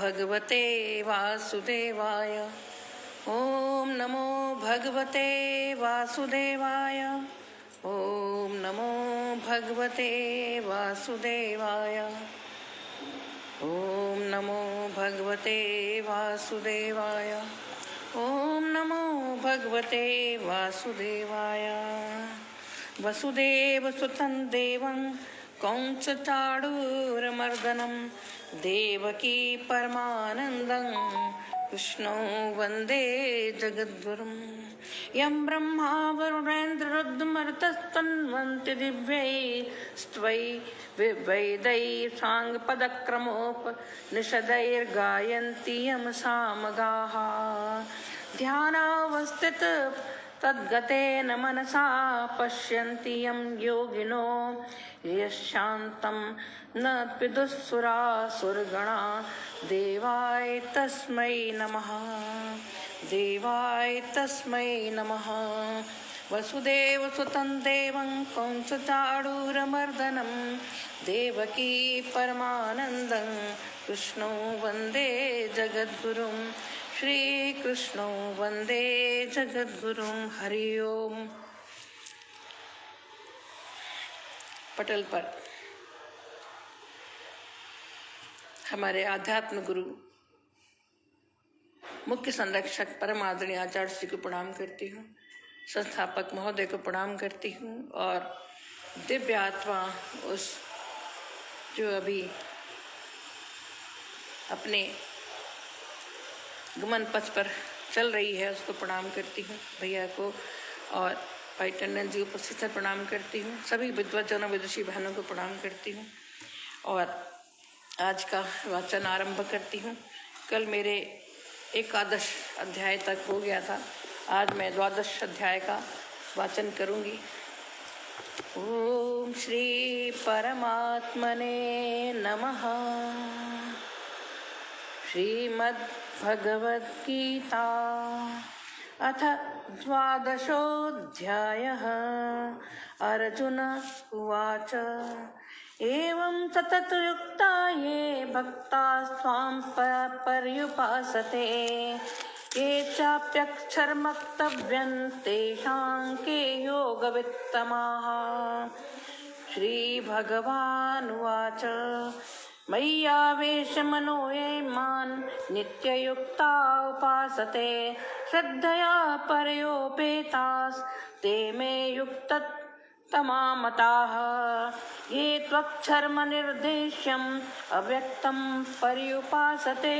भगवते वासुदेवाय। ओम नमो भगवते वासुदेवाय। ओम नमो भगवते वासुदेवाय। ओम नमो भगवते वासुदेवाय। ओम नमो भगवते वासुदेवाय। वसुदेव सुतं देवं कंसचाणूरमर्दनं देवकी परमानन्दं कृष्णो वन्दे जगद्गुरुं। यं ब्रह्मा वरुणेन्द्ररुद्रमरुतस्तन्वन्ति दिव्यैस्त्वैर्वेदैः साङ्गपदक्रमोपनिषदैर्गायन्ति यं सामगाः। ध्यानावस्थित तद्गतेन मनसा पश्यन्ति यं योगिनो यशान्तं न विदुःसुरासुरगणा। देवाय तस्मै नमः। देवाय तस्मै नमः। वसुदेवसुतं देवं कंसचाणूरमर्दनं देवकी परमानन्दं कृष्णो वन्दे जगद्गुरुं। श्री कृष्णो वन्दे जगद्गुरुं। हरि ओम। पटल पर हमारे आध्यात्म गुरु मुख्य संरक्षक परम आदरणीय आचार्य जी को प्रणाम करती हूँ, संस्थापक महोदय को प्रणाम करती हूँ और दिव्य आत्मा उस जो अभी अपने गमन पथ पर चल रही है उसको प्रणाम करती हूँ, भैया को और भाई टंडन जी उपस्थित है प्रणाम करती हूँ, सभी विद्वजनों विदुषी बहनों को प्रणाम करती हूँ और आज का वाचन आरंभ करती हूँ। कल मेरे एकादश अध्याय तक हो गया था, आज मैं द्वादश अध्याय का वाचन करूँगी। ओम श्री परमात्मने नमः। श्रीमद्भगवद्गीता अथ द्वादशोऽध्यायः। अर्जुन उवाच एवं सततयुक्ता ये भक्तास्त्वां पर्युपासते ये चाप्यक्षरमक्तव्यं तेषां के योगवित्तमाः। श्रीभगवानुवाच मय्यावेशमनो ये मां नित्ययुक्ता उपासते श्रद्धया परयोपेतास्ते मे युक्ततमा मताः। ये त्वक्षरमनिर्देश्यम् अव्यक्तं पर्युपासते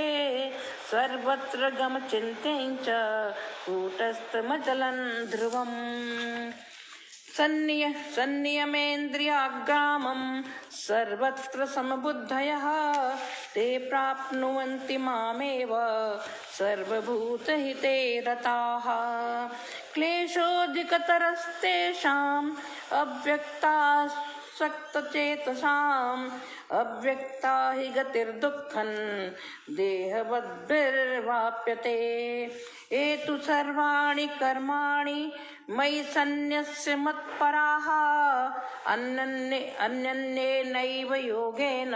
सर्वत्र गमचिन्त्यं च कूटस्थमचलं ध्रुवम्। संयमेन्द्रियाग्रामं सर्वत्र समबुद्धयः ते प्राप्नुवन्ति मामेव सर्वभूतहिते रताः। क्लेशोऽधिकतरस्तेषाम् अव्यक्तासक्तचेतसाम् अव्यक्ता हि गतिर्दुःखं देहवद्भिर्वाप्यते। ये तु सर्वाणि कर्माणि मयि सन्न्यस्य मत्पराः अन्यन्येनैव योगेन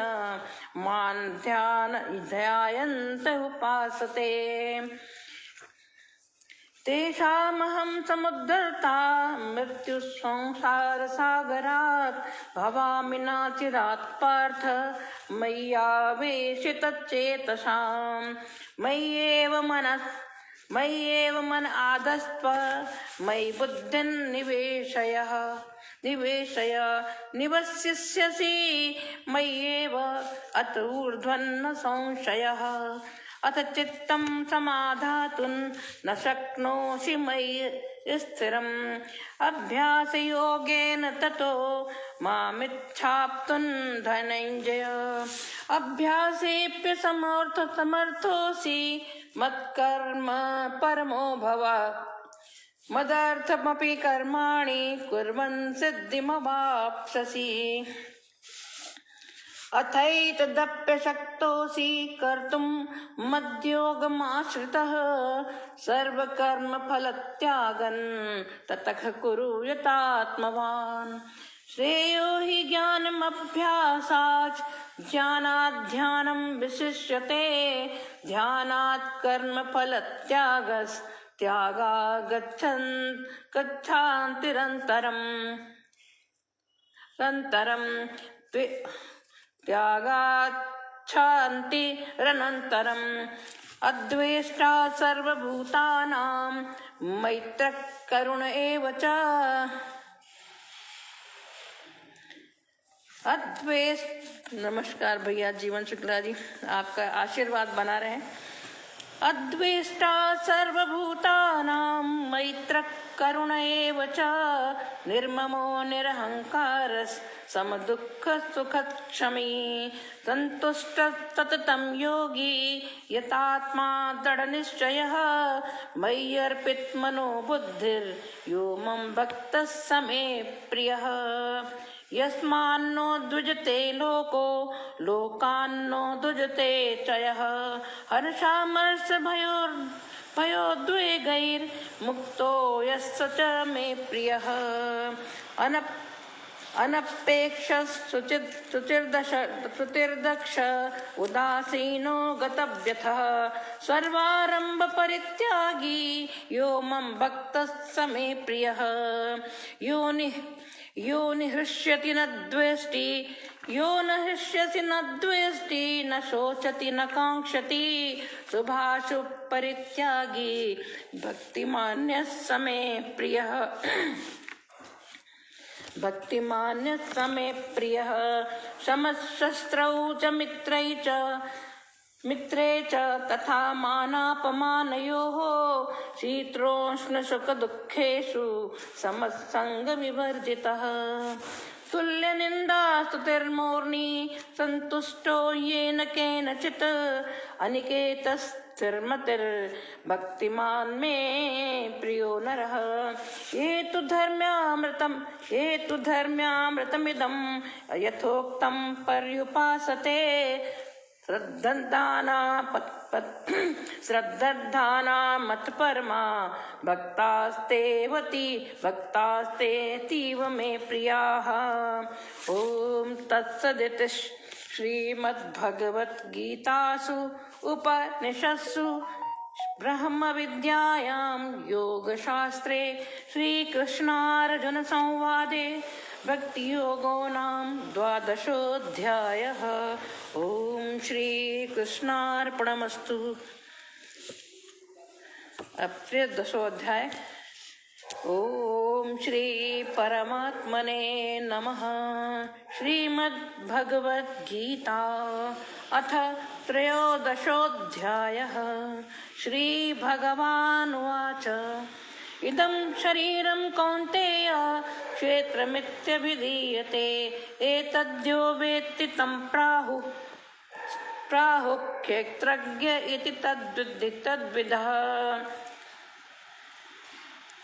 मां ध्यायन्त उपासते। तेषामहं समुद्धर्ता मृत्युसंसारसागरात् भवामि नाचिरात् पार्थ मय्यावेशितचेतसाम्। मय्येव मन आधस्त्व मयि बुद्धिं निवेशय निवसिष्यसि मय्येव अत ऊर्ध्वन्न संशयः। अथ चित्तं समाधातुं न शक्नोषि मयि स्थिरम् अभ्यासयोगेन ततो मामिच्छाप्तुं धनञ्जय। अभ्यासेऽप्यसमर्थोऽसि मत्कर्म परमो भव मदर्थमपि कर्माणि कुर्वन् सिद्धिमवाप्स्यसि। अथैतदप्यशक्तोऽसि कर्तुं मद्योगमाश्रितः सर्वकर्मफलत्यागं ततः कुरु यतात्मवान्। श्रेयो हि ज्ञानमभ्यासाच् ज्ञानाध्यानं विशिष्यते ध्यानात् कर्मफलत्यागात् गच्छान्तिरन्तरम् त्यागाच्छान्तिरनन्तरम् अद्वेष्टा सर्वभूतानां मैत्रः करुण एव च नमस्कार भैया जीवन शुक्ला जी, आपका आशीर्वाद बना रहे। अद्वेष्टा सर्वभूतानां मैत्रः करुण एव च निर्ममो निरहङ्कारः समदुःखसुखक्षमी सन्तुष्टः सततं योगी यतात्मा दृढनिश्चयः मय्यर्पितमनो बुद्धिर्यो मम भक्तः स मे प्रियः यस्मान्नो द्विजते लोको लोकान्नो द्विजते च यः हर्षामर्षभयोद्वेगैर्मुक्तो यस्य च मे प्रियः अनपेक्षश्रुतिर्दक्ष उदासीनो गतव्यथः सर्वारम्भ परित्यागी यो मम भक्तः स मे प्रियः यो न हृष्यति न द्वेष्टि न शोचति न काङ्क्षति शुभाशुभ परित्यागी भक्तिमान्यः स मे प्रियः समशस्त्रौ च मित्रे च तथा मानापमानयोः शीतोष्णसुखदुःखेषु समसङ्गविवर्जितः तुल्यनिन्दास्तुतिर्मौर्नी सन्तुष्टो येन केनचित् अनिकेतस्थिरमतिर्भक्तिमान् मे प्रियो नरः ये तु धर्म्यामृतमिदं यथोक्तं पर्युपासते श्रद्धाना मत्परमा भक्तास्तेतीव मे प्रियाः। ॐ तत्सदिति श्रीमद्भगवद्गीतासु उपनिषत्सु ब्रह्मविद्यायां योगशास्त्रे श्रीकृष्णार्जुनसंवादे भक्तियोगो नाम 12ोऽध्यायः। ओम श्री कृष्णार्पणमस्तु। अब फिर 10वां अध्याय। ओम श्री परमात्मने नमः। श्रीमद्भगवद्गीता अथ 13ोऽध्यायः। श्रीभगवानुवाच इदं शरीरं कौन्तेय क्षेत्रमित्यभिधीयते एतद्यो वेत्ति तं प्राहुः क्षेत्रज्ञ इति तद्विदः।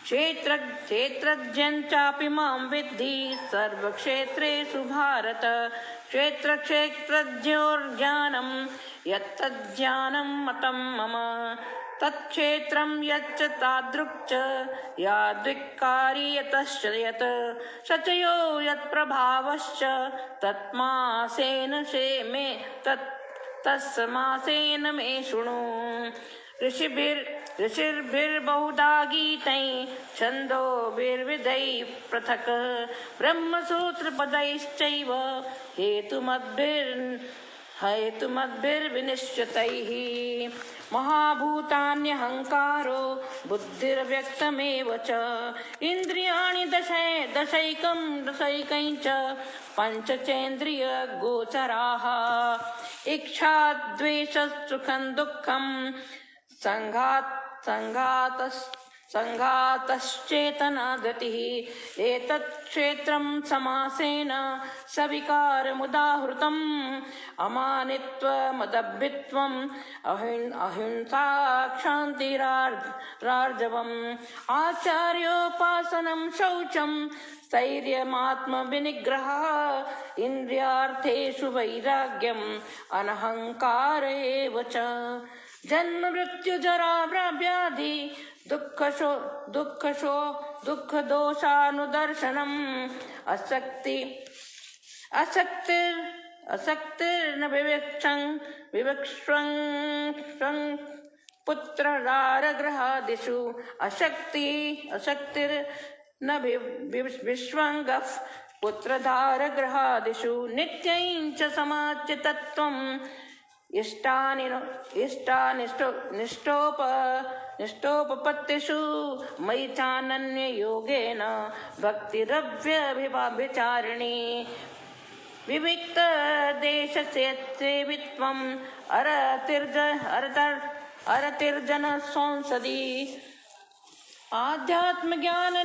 क्षेत्रज्ञं चापि मां विद्धि सर्वक्षेत्रेषु भारत। क्षेत्रज्ञोर्ज्ञानं यत्तज्ज्ञानं मतं मम तत्क्षेत्रं यच्च तादृक् च यादृक्कारी यतश्च यत् स च यो यत्प्रभावश्च तत्समासेन मे शृणु। ऋषिर्भिर्बहुधा गीतैः छन्दोभिर्विधैः पृथक् ब्रह्मसूत्रपदैश्चैव हेतुमद्भिर्विनिश्चितैः। महाभूतान्यहङ्कारो बुद्धिर्व्यक्तमेव च इन्द्रियाणि दशैकञ्च पञ्चचेन्द्रियगोचराः। इच्छा द्वेषसुखं दुःखं संघातश्चेतना गतिः। एतत् क्षेत्रं समासेन सविकारमुदाहृतम्। अमानित्वमदभ्यत्वम् अहिंसा क्षान्तिरार्जवम् आचार्योपासनं शौचं स्थैर्यमात्मविनिग्रहः। इन्द्रियार्थेषु वैराग्यम् अनहङ्कार एव च। जन्म मृत्यु जरा व्याधि दुख दोषानुदर्शनम् असक्तिर्न विवक्ष्वं पुत्रदारगृहादिषु असक्तिर्न विश्वङ्गः पुत्रदारगृहादिषु नित्यं च समाच्यतत्वम् निष्ठोपपत्तिषु मयि चानन्ययोगेन भक्तिरव्यभिचारिणी विविक्तदेशसेवित्वम् अरतिर्जन संसदि आध्यात्मज्ञान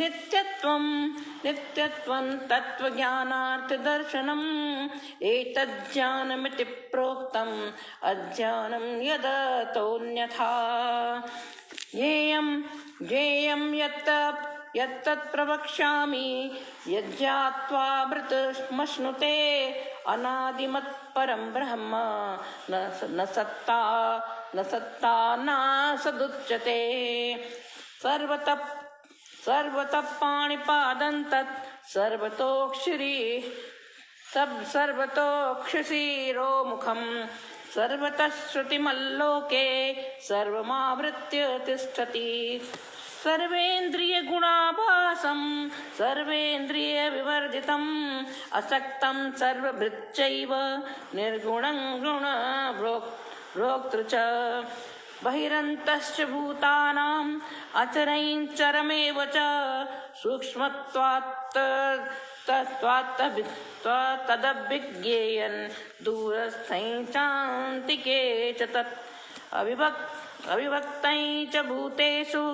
नित्यत्वं तत्त्वज्ञानार्थदर्शनम् एतज्ज्ञानमिति प्रोक्तम् अज्ञानं यदतोऽन्यथा ज्ञेयं यत्तत् प्रवक्ष्यामि यज्ञात्वा मृतमश्नुते अनादिमत्परं ब्रह्म न सत्ता न सदुच्यते सर्वतः पाणिपादं तत् सर्वतोक्षिशिरो मुखं सर्वतः श्रुतिमल्लोके सर्वमावृत्य तिष्ठति सर्वेन्द्रियगुणाभासं सर्वेन्द्रियविवर्जितम् असक्तं सर्वभृच्चैव निर्गुणं गुणभोक्तृ च बहिरन्तश्च भूतानाम् अचरैश्चरमेव च सूक्ष्मत्वात् तदभिज्ञेयन् दूरस्थं चान्तिके च तत् अविभक्तं च भूतेषु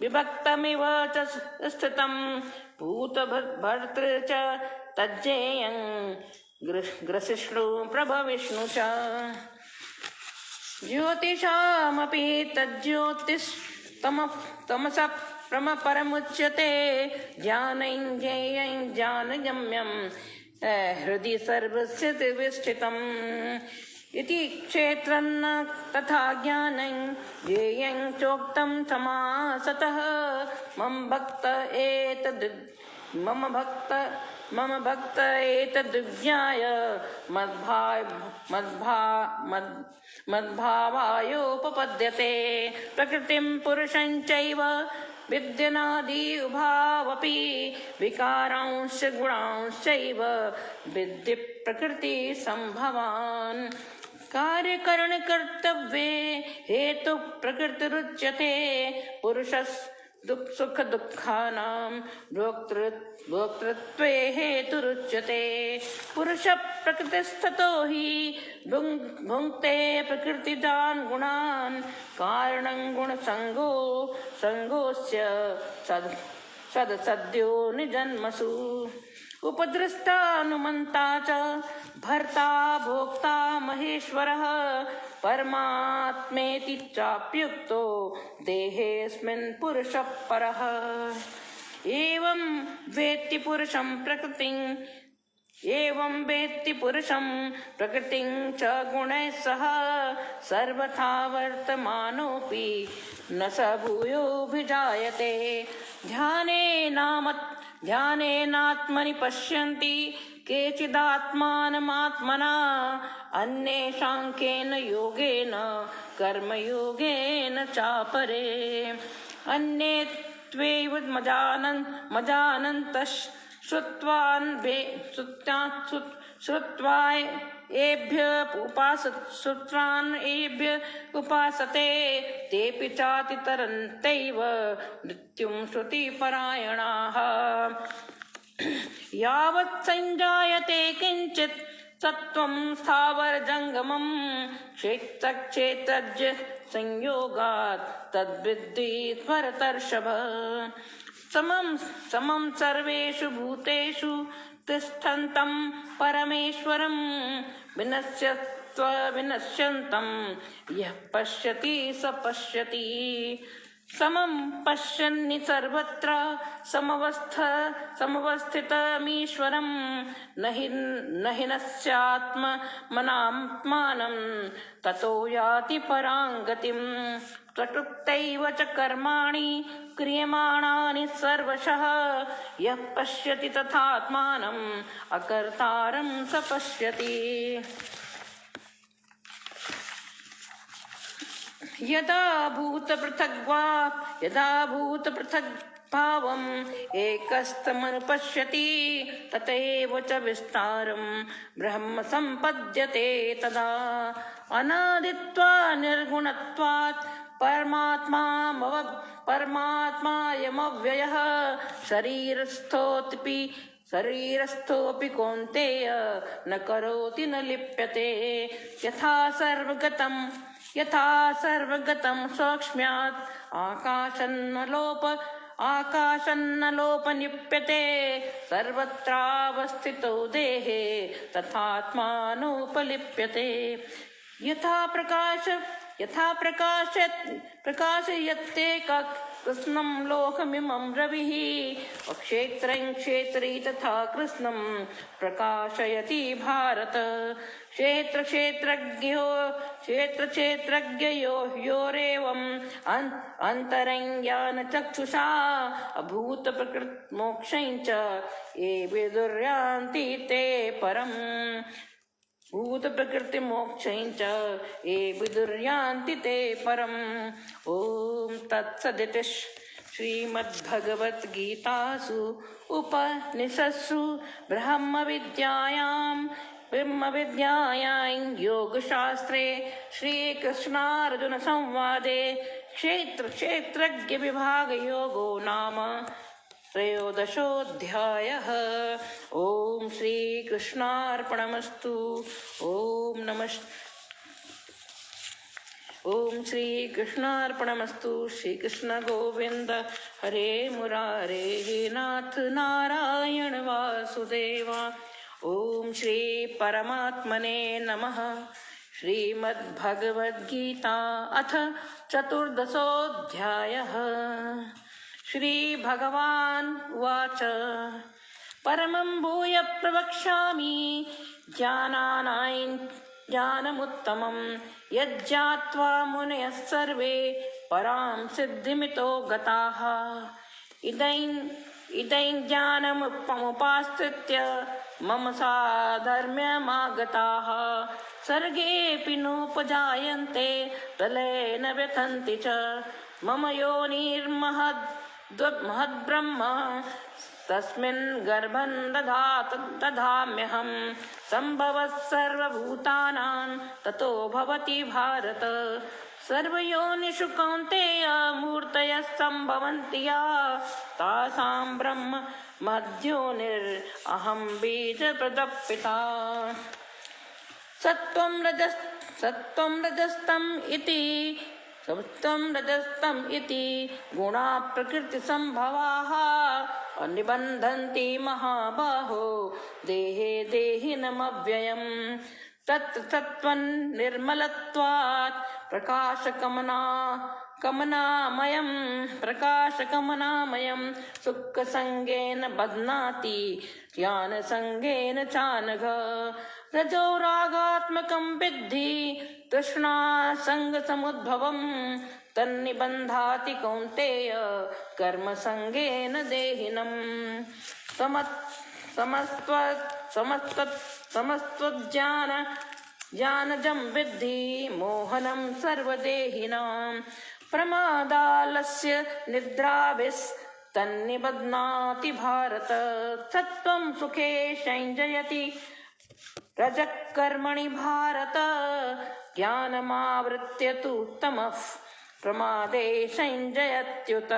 विभक्तमिव च स्थितं भूतभर्तृ च तज्ज्ञेयं ग्रसिष्णु प्रभविष्णु च ज्योतिषामपि तज्ज्योतिस्तमसः परमुच्यते ज्ञानं ज्ञेयं ज्ञानगम्यं हृदि सर्वस्य विष्ठितम् इति क्षेत्रन्न तथा ज्ञानं ज्ञेयं चोक्तं समासतः मम भक्त एतद्विज्ञाय मद्भावायोपपद्यते प्रकृतिं पुरुषं चैव विद्यनादि उभावपि विकारांश्च गुणांश्चैव विद्धि प्रकृति संभवान् कार्यकरणकर्तव्ये हेतु प्रकृतिरुच्यते पुरुषस् सुख दुःखानां भोक्तृत्वे हेतुरुच्यते पुरुष प्रकृतिस्थतो हि भुङ्क्ते प्रकृतिजान् गुणान् कारणं गुणसङ्गोऽस्य सदसद्यो निजन्मसु उपद्रष्टानुमन्ता च भर्ता भोक्ता महेश्वरः परमात्मेति चाप्युक्तो देहेऽस्मिन् पुरुषः परः एवं वेत्ति पुरुषं प्रकृतिं च गुणैः सह सर्वथा वर्तमानोऽपि न स भूयोऽभिजायते ध्यानेनात्मनि पश्यन्ति केचिदात्मानमात्मना अन्ये साङ्ख्येन योगेन कर्मयोगेन चापरे अन्ये त्वेव मजानन्तः श्रुत्वान् एभ्य उपासते तेऽपि चातितरन्त्यैव मृत्युं श्रुतिपरायणाः यावत् संजायते किञ्चित् सत्त्वं स्थावरजङ्गमं क्षेत्रज्ञ संयोगात् तद्विद्धि भरतर्षभ समं सर्वेषु भूतेषु तिष्ठन्तं परमेश्वरं विनश्यन्तं यः पश्यति स पश्यति समं पश्यन्नि सर्वत्र समवस्थितमीश्वरं न हि नस्यात्मनात्मानं ततो याति परां गतिं त्वटुक्तैव च कर्माणि क्रियमाणानि सर्वशः यः पश्यति तथात्मानम् अकर्तारं स पश्यति। यदा भूतपृथग्भावम् एकस्तमनुपश्यति तथैव च विस्तारं ब्रह्म सम्पद्यते तदा अनादित्वा निर्गुणत्वात् परमात्मायमव्ययः शरीरस्थोऽपि कौन्तेय न करोति न लिप्यते यथा सर्वगतं सौक्ष्म्यात् आकाशन्नलोपनिप्यते सर्वत्रावस्थितो देहे तथात्मानोपलिप्यते यथा प्रकाशयत्ते कृष्णं लोकमिमं रविः क्षेत्रं क्षेत्री तथा कृष्णं प्रकाशयति भारत क्षेत्रक्षेत्रज्ञयोरेवम् अन्तरज्ञानचक्षुषा अभूतप्रकृतिमोक्षं च ये विदुर्यान्ति ते परम् भूतप्रकृतिमोक्षं च ये विदुर्यान्ति ते परम्। ॐ तत्सदिति श्रीमद्भगवद्गीतासु उपनिषत्सु ब्रह्मविद्यायां योगशास्त्रे श्रीकृष्णार्जुनसंवादे क्षेत्रज्ञविभागयोगो नाम त्रयोदशोऽध्यायः। ॐ श्रीकृष्णार्पणमस्तु। ॐ श्रीकृष्णार्पणमस्तु। श्रीकृष्ण गोविन्द हरे मुरारे हे नाथ नारायण वासुदेव। ॐ श्री परमात्मने नमः। श्रीमद्भगवद्गीता अथ चतुर्दशोऽध्यायः। श्रीभगवान् उवाच परमं भूय प्रवक्ष्यामि ज्ञानमुत्तमं यज्ञात्वा मुनयः सर्वे परां सिद्धिमितो गताः इदं ज्ञानमुपाश्रित्य मम साधर्म्यमागताः सर्गेऽपि नोपजायन्ते प्रलये न व्यथन्ति च मम योनिर्महद्ब्रह्म तस्मिन् गर्भं दधाम्यहं सम्भवः सर्वभूतानां ततो भवति भारत सर्वयोनिषु कौन्तेय मूर्तयः सम्भवन्ति या तासां ब्रह्म मध्योनिरहं बीजप्रदः सत्त्वं रजस्तम् इति गुणा प्रकृतिसम्भवाः निबन्धन्ति महाबाहो देहे देहिनमव्ययम् तत्र सत्त्वं निर्मलत्वात् प्रकाशकमनामयं सुखसङ्गेन बध्नाति ज्ञानसङ्गेन चानघ रजो रागात्मकं विद्धि तृष्णासङ्गसमुद्भवं तन्निबन्धाति कौन्तेय कर्मसङ्गेन देहिनम् समस्त्वज्ञानजं विद्धि मोहनं सर्वदेहिनां प्रमादालस्य निद्राभिस्तन्निबध्नाति भारत सत्त्वं सुखे संजयति रजः कर्मणि भारत ज्ञानमावृत्य तु तमः प्रमादे संजयत्युत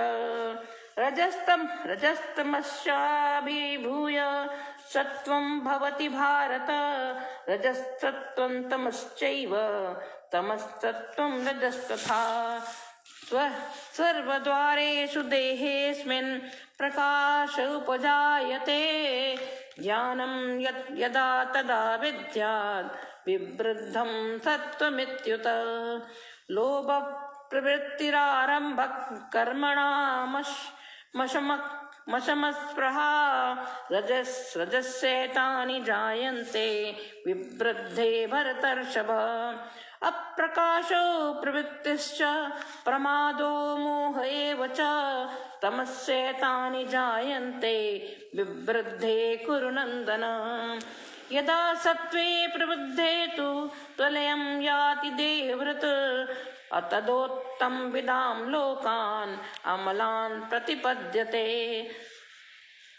रजस्तमश्चाभिभूय सत्त्वं भवति भारत रजसत्त्वं तमश्चैव तमसत्त्वं रजस्तथा सर्वद्वारेषु देहेऽस्मिन् प्रकाश उपजायते ज्ञानं यदा तदा विद्यात् विवृद्धं सत्त्वमित्युत प्रवृत्तिरारंभ कर्मणामशमस्पृहा रजस्येतानि जायन्ते विवृद्धे भरतर्षभ अप्रकाशो प्रवृत्तिश्च प्रमादो मोह एव च तमस्येतानि जायन्ते विवृद्धे कुरु नन्दन यदा सत्त्वे प्रवृद्धे तु त्वलयं याति देहभृत् अतदोत्तम विदां लोकान् अमलान् प्रतिपद्यते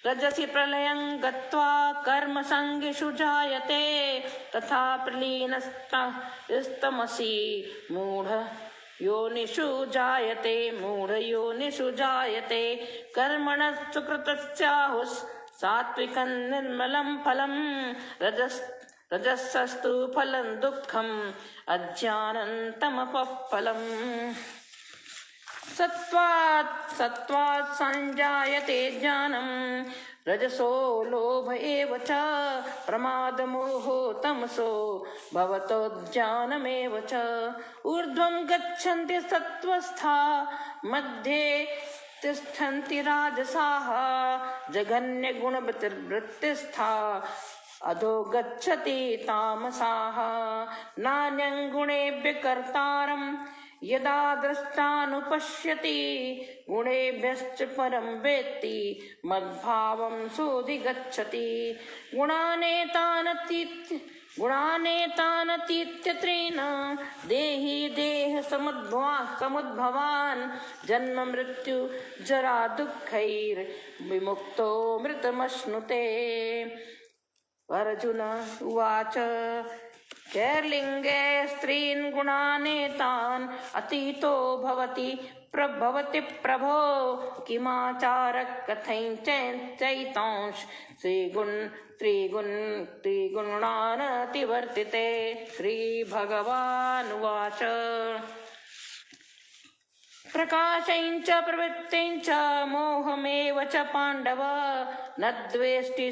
रजसि प्रलयं गत्वा कर्मसङ्गिषु जायते तथा प्रलीनस्तमसि मूढयोनिषु जायते कर्मणः सुकृतस्याहुः सात्विकं निर्मलं फलं रजसस्तु फलं दुःखम् अज्ञानं तमसः फलम् सत्त्वात् संजायते ज्ञानं रजसो लोभ एव च प्रमादमोहो तमसो भवतो ज्ञानमेव च ऊर्ध्वं गच्छन्ति सत्त्वस्था मध्ये तिष्ठन्ति राजसाः जघन्यगुणवृत्तिस्था अधो गच्छति तामसाः नान्यं गुणेभ्यः कर्तारं यदा द्रष्टानुपश्यति गुणेभ्यश्च परं वेत्ति मद्भावं सोऽधिगच्छति गुणानेतानतीत्यत्रेण देहि देह समुद्भवान् जन्म मृत्यु जरा दुःखैर्विमुक्तो मृतमश्नुते अर्जुन उवाच कैर्लिङ्गे स्त्रीन् गुणानेतान् अतीतो भवति प्रभो किमाचारः कथञ्चैतांश त्रिगुणानतिवर्तिते श्रीभगवानुवाच प्रकाशञ्च प्रवृत्तिञ्च मोहमेव च पाण्डव न द्वेष्टि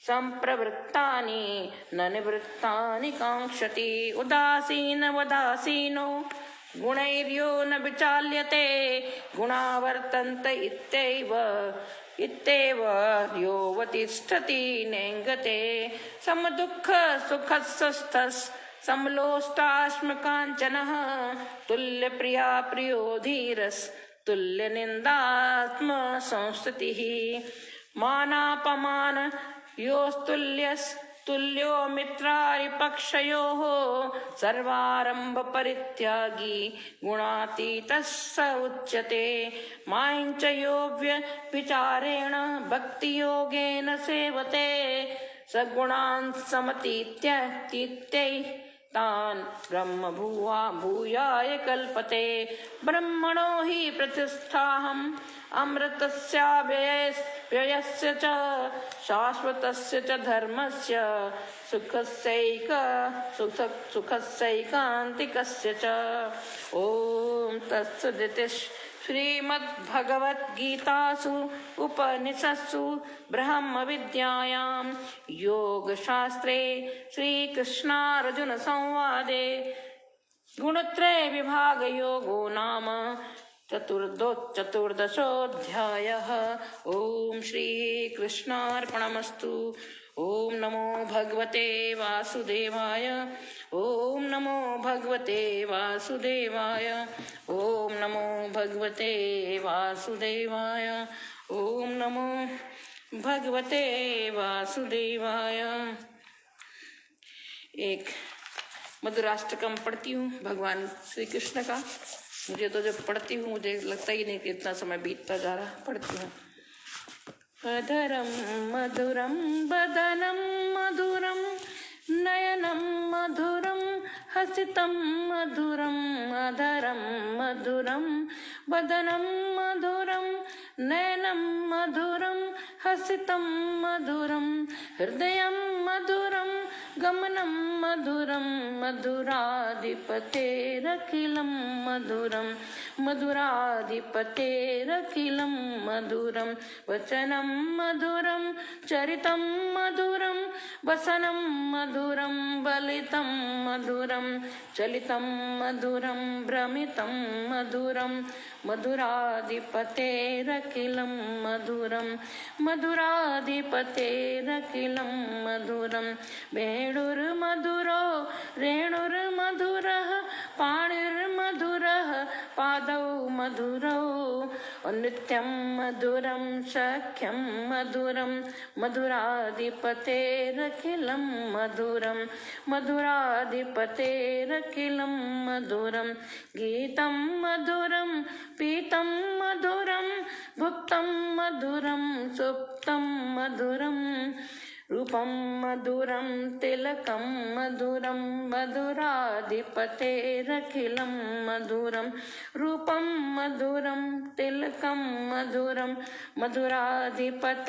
संप्रवृत्तानि न निवृत्तानि काङ्क्षति उदासीनो गुणैर्यो न विचाल्यते गुणा वर्तन्त इत्येव योऽवतिष्ठति नेङ्गते समदुःख सुखस्वस्थस् समलोष्टाश्मकाञ्चनः तुल्यप्रिया प्रियो धीरस् तुल्यनिन्दात्म संस्तुतिः मानापमान योस्तुल्यो मित्रारिपक्षयोः सर्वारम्भ परित्यागी गुणातीतः स उच्यते माञ्च यो व्यभिचारेण भक्तियोगेन सेवते स गुणान् समतीत्यै तान् ब्रह्म भूयाय कल्पते ब्रह्मणो हि प्रतिष्ठाहम् अमृतस्याव्ययस्य च शाश्वतस्य च धर्मस्य सुखस्यैकान्तिकस्य च ॐ तत्सदिति श्रीमद्भगवद्गीतासु उपनिषत्सु ब्रह्मविद्यायां योगशास्त्रे श्रीकृष्णार्जुनसंवादे गुणत्रय विभागयोगो नाम चतुर्दशोऽध्यायः। ॐ श्रीकृष्णार्पणमस्तु। ॐ नमो भगवते वासुदेवाय। ॐ नमो भगवते वासुदेवाय। ॐ नमो भगवते वासुदेवाय। ॐ नमो भगवते वासुदेवाय। एक मधुराष्टकम पढ़ती हूँ भगवान श्री कृष्ण का। मुझे तो जब पढ़ती हूँ मुझे लगता ही नहीं कि इतना समय बीतता जा रहा। पढ़ती हूँ। अधरम मधुरम बदनम मधुरम नयनम मधुरम हसितम मधुरम अधरम मधुरम बदनम मधुरम नयनम मधुरम हसितम मधुरम हृदयम मधुरम गमनं मधुरं मधुराधिपतेरखिलं मधुरं मधुराधिपतेरखिलं मधुरं वचनं मधुरं चरितं मधुरं वसनं मधुरं बलितं मधुरं चलितं मधुरं भ्रमितं मधुरं मधुराधिपतेरखिलं मधुरं मधुराधिपतेरखिलं मधुरं वेणुर्मधुरो रेणुर्मधुरः पाणिर्मधुरः पादौ मधुरौ नित्यं मधुरं सख्यं मधुरं मधुराधिपतेरखिलं मधुरं मधुराधिपतेरखिलं मधुरं गीतं मधुरं पीतं मधुरं भुक्तं मधुरं सुप्तं मधुरं रूपं मधुरं तिलकं मधुरं मधुराधिपतेरखिलं मधुरं रूपं मधुरं तिलकं मधुरं मधुराधिपतेरखिलं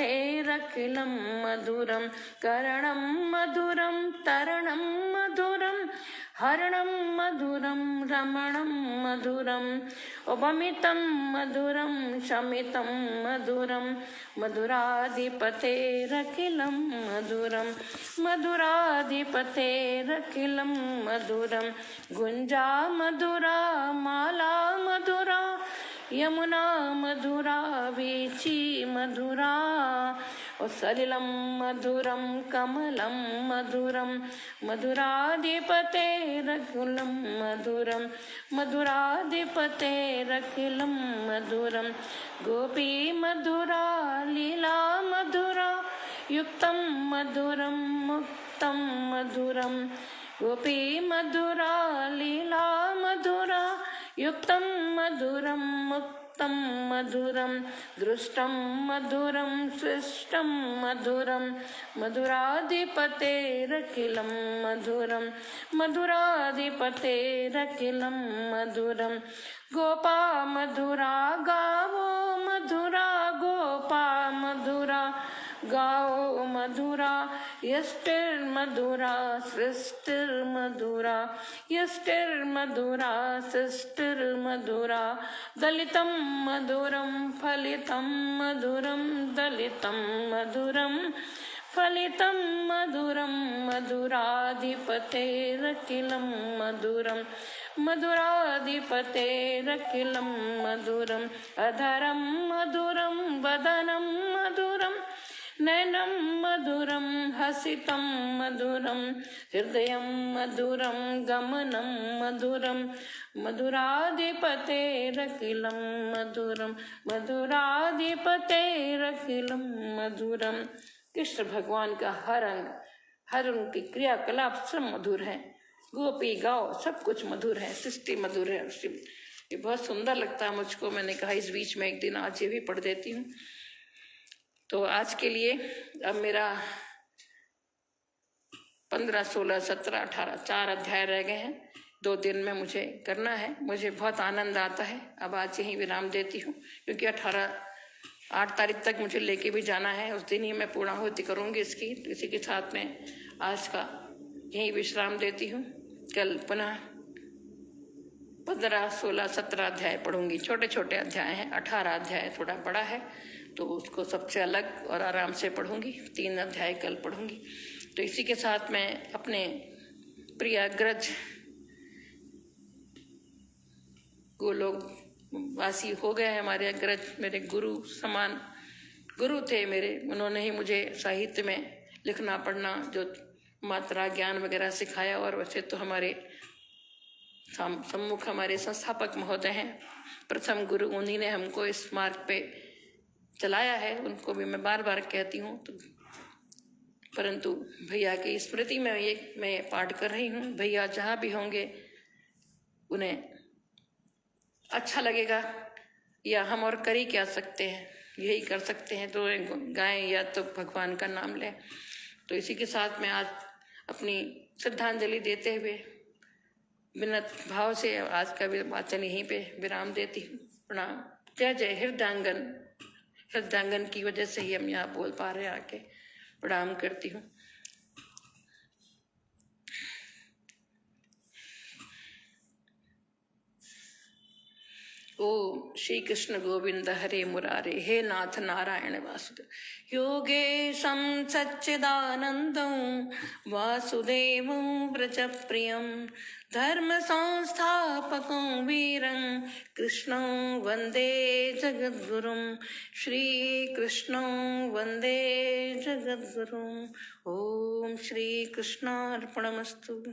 मधुरं करणं मधुरं तरणं मधुरं हरणं मधुरं रमणं मधुरं उपमितं मधुरं शमितं मधुरं मधुराधिपतेरखिलं मधुरं मधुराधिपतेरखिलं मधुरं गुञ्जा मधुरा माला मधुरा यमुना मधुरा वीची मधुरा सलिलं मधुरं कमलं मधुरं मधुराधिपतेरखिलं मधुरं मधुराधिपतेरखिलं मधुरं गोपी मधुरा लीला मधुरा युक्तं मधुरं मुक्तं मधुरं गोपी मधुरा लीला मधुरा युक्तं मधुरं मुक्तं मधुरं दृष्टं मधुरं सृष्टं मधुरं मधुराधिपतेरखिलं मधुरं मधुराधिपतेरखिलं मधुरं गोपा मधुरा गावो मधुरा गोपा मधुरा गाओ मधुरा यष्टिर्मधुरा सृष्टिर्मधुरा यष्टिर्मधुरा सृष्टिर्मधुरा दलितं मधुरं फलितं मधुरं दलितं मधुरं फलितं मधुरं मधुराधिपतेरखिलं मधुरं मधुराधिपतेरखिलं मधुरम् अधरं मधुरं वदनं मधुरं नयनं मधुरं हसितं मधुरं हृदयं मधुरं गमनं मधुरं मधुराधिपतेरखिलं मधुरं मधुराधिपतेरखिलं मधुरं। कृष्ण भगवान का हर अंग, हर उनकी क्रियाकलाप सब मधुर है। गोपी गाओ सब कुछ मधुर है, सृष्टि मधुर है। ये बहुत सुंदर लगता है मुझको। मैंने कहा इस बीच में एक दिन आज ये भी पढ़ देती हूँ। तो आज के लिए अब मेरा 15, 16, 17, 18 4 अध्याय रह गए हैं। 2 दिन में मुझे करना है। मुझे बहुत आनंद आता है। अब आज यहीं विराम देती हूँ, क्योंकि 8 तारीख तक मुझे लेके भी जाना है। उस दिन ही मैं पूर्णाहुति करूँगी इसकी। तो इसी के साथ में आज का यहीं विश्राम देती हूँ। कल पुनः 15, 16, 17 अध्याय पढ़ूंगी। छोटे छोटे अध्याय हैं। 18 अध्याय थोड़ा बड़ा है, तो उसको सबसे अलग और आराम से पढ़ूंगी। 3 अध्याय कल पढ़ूंगी। तो इसी के साथ मैं अपने प्रिय अग्रज गोलोक वासी हो गए। हमारे अग्रज मेरे गुरु समान गुरु थे मेरे। उन्होंने ही मुझे साहित्य में लिखना पढ़ना, जो मात्रा ज्ञान वगैरह सिखाया। और वैसे तो हमारे सम्मुख हमारे संस्थापक महोदय हैं। प्रथम गुरु उन्हीं ने हमको इस मार्ग पे चलाया है। उनको भी मैं बार बार कहती हूँ। तो परंतु भैया की स्मृति में ये मैं पाठ कर रही हूँ। भैया जहाँ भी होंगे उन्हें अच्छा लगेगा, या हम और कर ही क्या सकते हैं, यही कर सकते हैं तो गाएं या तो भगवान का नाम लें। तो इसी के साथ मैं आज अपनी श्रद्धांजलि देते हुए विनत भाव से आज का वाचन यहीं पे विराम देती हूँ। प्रणाम। जय जय हृदयांगन। हृदयांगन की वजह से ही हम यहाँ बोल पा रहे हैं। आके प्रणाम करती हूँ। ओम श्री कृष्ण गोविंद हरे मुरारे, हे नाथ नारायण वासुदेव। योगेशं सच्चिदानन्दं वासुदेवं व्रजप्रियं धर्म संस्थापकं वीरं कृष्णं वन्दे जगद्गुरुं। श्रीकृष्णं वन्दे जगद्गुरुम्। ओम श्री कृष्णार्पणमस्तु।